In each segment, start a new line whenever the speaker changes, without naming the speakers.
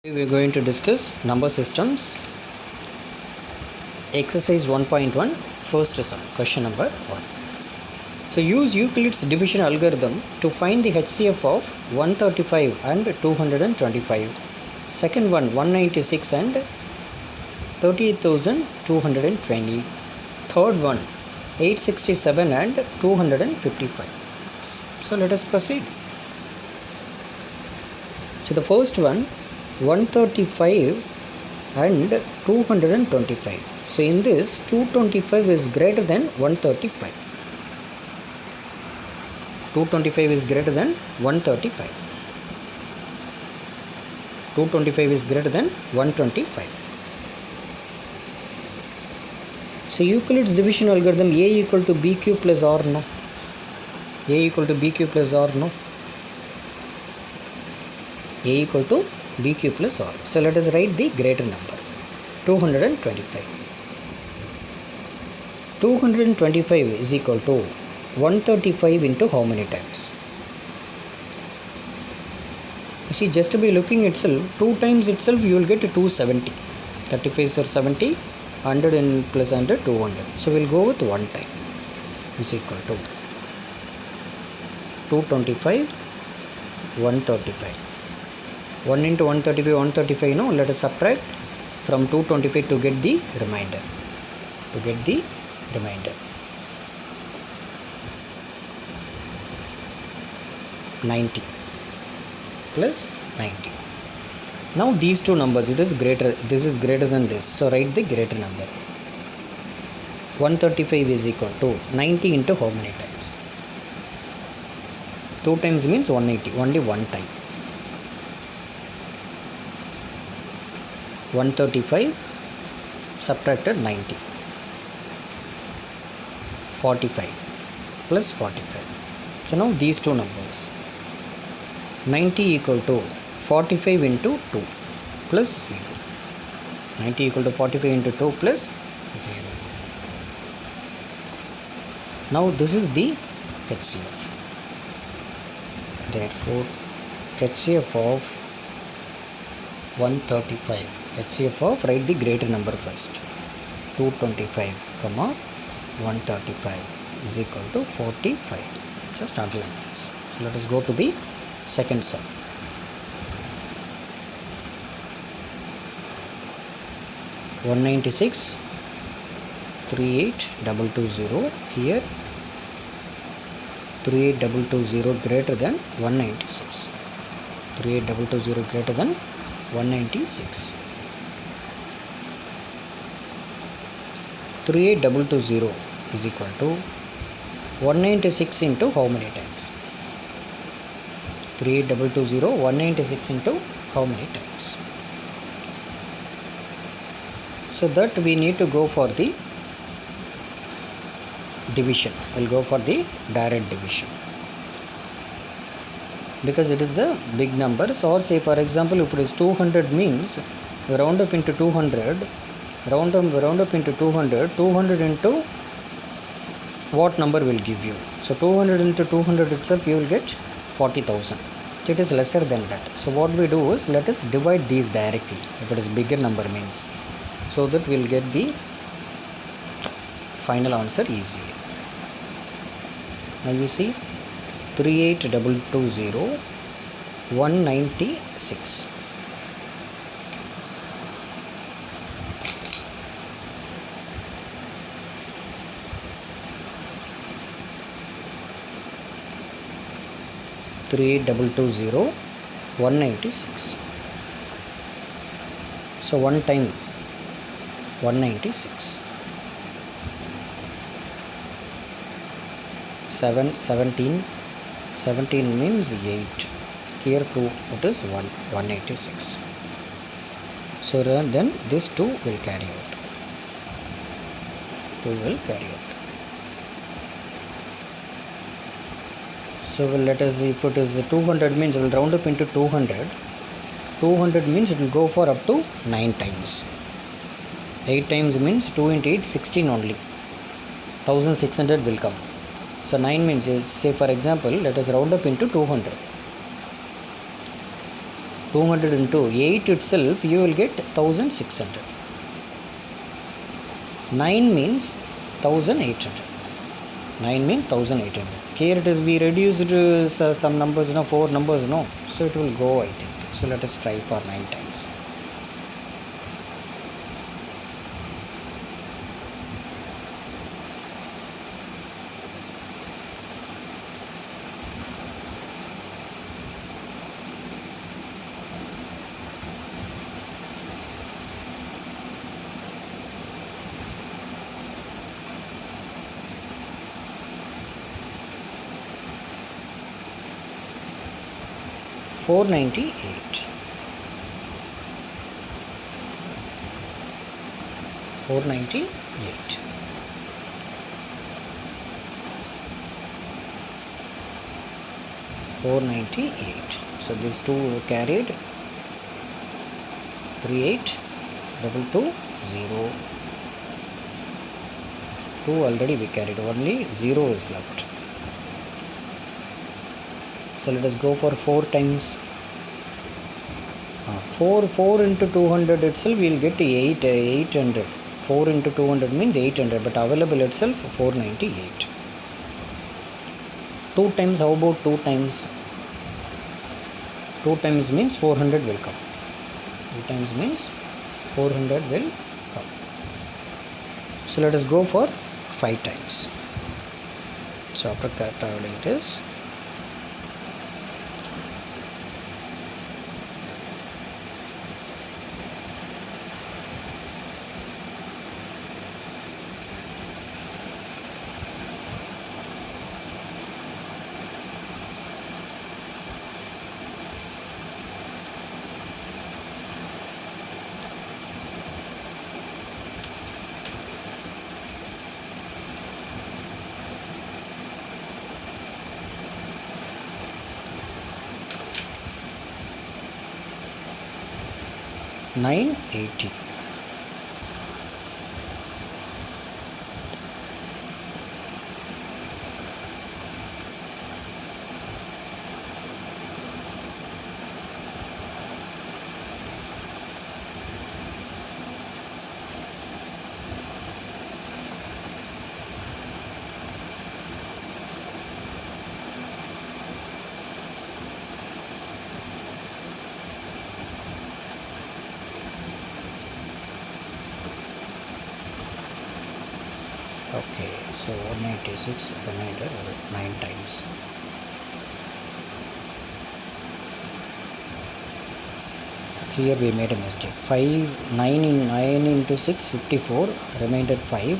We are going to discuss number systems. Exercise 1.1, first sum, question number 1. So use Euclid's division algorithm to find the HCF of 135 and 225. Second one, 196 and 38,220. Third one, 867 and 255. So let us proceed. So the first one, 135 and 225. So in this, 225 is greater than 135. 225 is greater than 135. 225 is greater than 125. So Euclid's division algorithm, A equal to BQ plus R, no? A equal to BQ plus R, no? A equal to BQ plus R. So let us write the greater number, 225. 225 is equal to 135 into how many times? You see, just by looking itself, 2 times itself you will get 270. 35 or 70, 100 and plus 100, 200. So we will go with 1 time is equal to 225, 135. 1 into 135, 135, no, let us subtract from 225 to get the remainder. 90 plus 90. Now these two numbers, this is greater than this. So write the greater number. 135 is equal to 90 into how many times? 2 times means 180, only 1 time. 135 subtracted 90, 45 plus 45. So now these two numbers, 90 equal to 45 into 2 plus 0. 90 equal to 45 into 2 plus 0. Now this is the HCF. Therefore HCF of 135. HCF of, write the greater number first, 225 comma 135 is equal to 45. Just underline this. So let us go to the second sum. (196), 38,220. Here 38,220 greater than 196. 38,220 greater than 196. 38,220 is equal to 196 into how many times? 38,220, 196 into how many times? So that we need to go for the division. We'll go for the direct division, because it is a big number. So, or say for example, if it is 200 means round up into 200, round up into 200, 200 into what number will give you? So 200 into 200 itself you will get 40,000. It is lesser than that. So what we do is, let us divide these directly if it is bigger number means, so that we will get the final answer easily. Now you see, 38,220, 196. (38,220), 196. So 1 time 196. 17 means 8. Here 2, it is 186. So then this 2 will carry out. 2 will carry out. So let us, if it is 200 means we will round up into 200. 200 means it will go for up to 9 times. 8 times means 2 into 8, 16 only. 1600 will come. So 9 means, say for example, let us round up into 200. 200 into 8 itself, you will get 1600. 9 means 1800. 9 means 1800. Here it is, we reduced some numbers, 4 numbers, so it will go, I think. So let us try for 9 times. $498. 498. $498. So these two carried. 38220. 2 already we carried, only 0 is left. So let us go for 4 times. 4 into 200 itself we will get 800. 4 into 200 means 800, but available itself 498. 2 times, how about 2 times? 2 times means 400 will come. 2 times means 400 will come. So let us go for 5 times. So after traveling this, $980. Okay, so 196 remainder 9 times. Here we made a mistake. 9 into 6 54, remainder 5.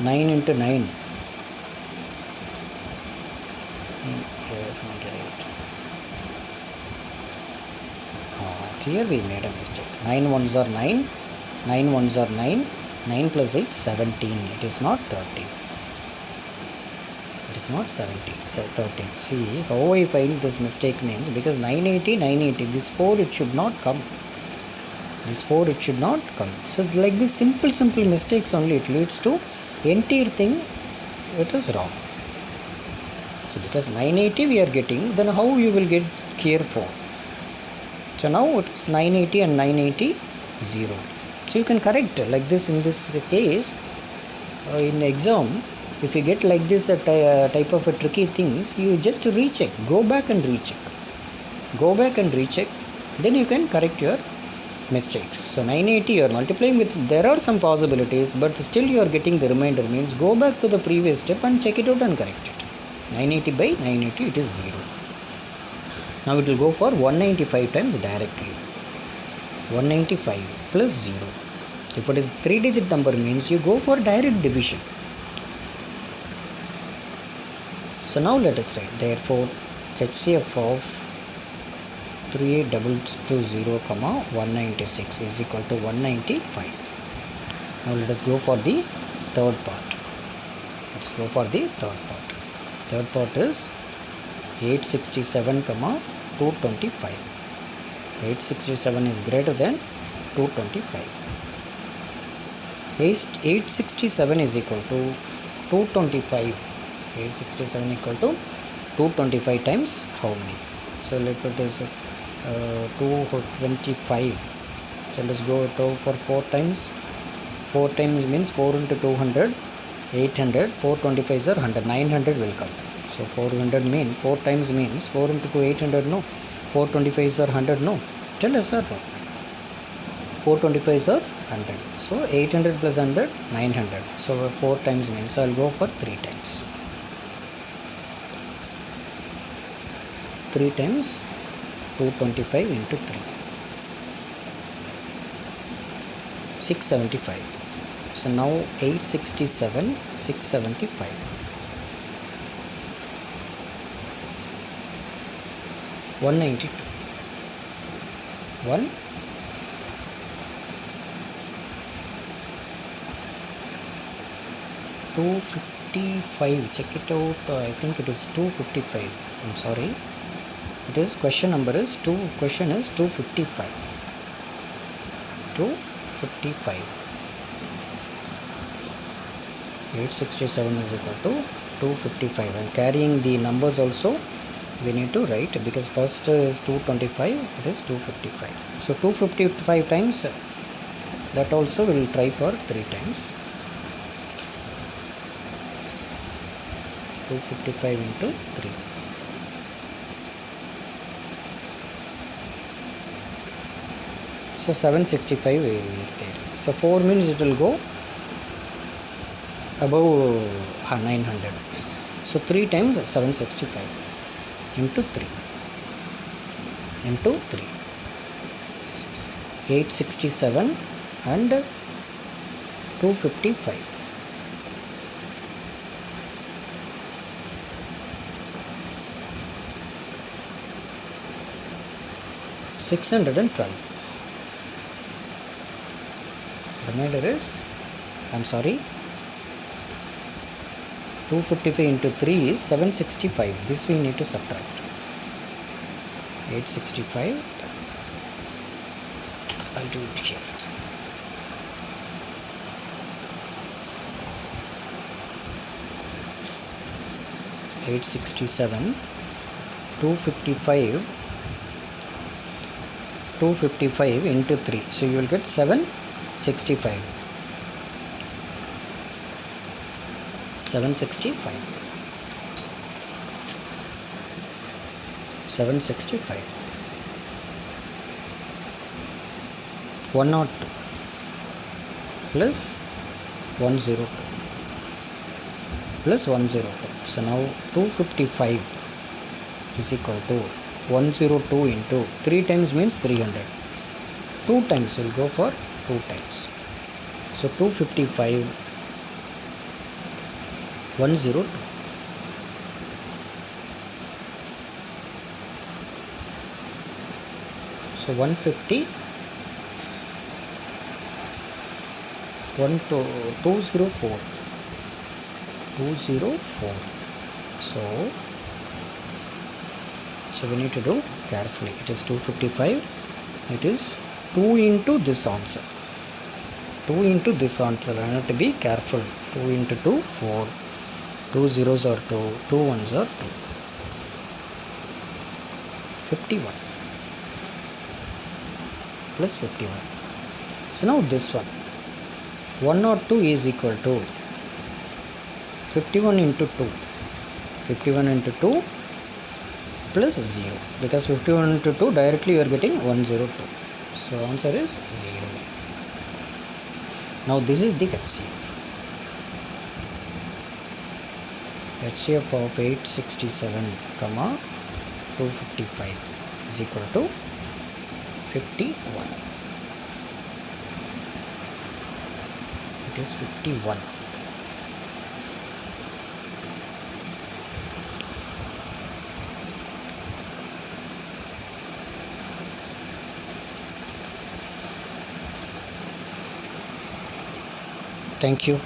9 into 9 here we made a mistake. 9 ones are 9, 9 ones are 9, 9 plus 8 17. It is not 13. It is not 17, so 13. See how I find this mistake means, because 980, this 4 it should not come. This 4 it should not come. So like this simple mistakes only, it leads to entire thing it is wrong. So because 980 we are getting, then how you will get here 4? So now it is 980 and 980 0. So you can correct like this in this case. In exam, if you get like this type of a tricky things, you just recheck, go back and recheck, then you can correct your mistakes. So 980 you are multiplying with, there are some possibilities, but still you are getting the remainder, means go back to the previous step and check it out and correct it. 980 by 980, it is 0. Now it will go for 195 times directly. 195 plus 0. If it is 3-digit number, means you go for direct division. So now let us write, therefore HCF of 38220, 196 is equal to 195. Now let us go for the third part. Let's go for the third part. Third part is 867, 225. 867 is greater than 225. 867 is equal to 225. 867 equal to 225 times how many? So let it is 225. So let's go for 4 times. 4 times means 4 into 200, 800, 425 is 100, 900 will come. So 400 mean 4 times means 4 into 2, 800, no. 425 is 100, no. Tell us, sir, no. 425 is 100. So 800 plus 100, 900. So 4 times means I'll go for 3 times. 3 times 225 into 3. 675. So now 867, 675. 192. 1. 255. Check it out. I think it is 255. I'm sorry. It is question number is 2. Question is 255. 255. 867 is equal to 255. And carrying the numbers also we need to write, because first is 225, it is 255. So 255 times, that also we will try for 3 times. 255 into 3. So 765 is there. So 4 means it will go above 900. So 3 times 765 into 3 into 3. 867 and 255. 612. Remainder is, I'm sorry, 255 into 3 is 765. This we need to subtract. 865. I'll do it here. $867, 255 into 3. So you will get 765. 765. 765. 102 plus 102 plus 102. So now 255 is equal to 102 into 3 times means 300. 2 times will go for 2 times. So 255, 102. So 150, 204. 204. So we need to do carefully. It is 255. It is 2 into this answer. 2 into this answer. I have to be careful. 2 into 2, 4. 2 zeros are 2. 2 ones are 2. 51 plus 51. So now this one. 102 is equal to 51 into 2. 51 into 2 plus 0, because 51 into 2 directly you are getting 102. So answer is 0. Now this is the HCF. HCF of 867 comma 255 is equal to 51. It is 51. Thank you.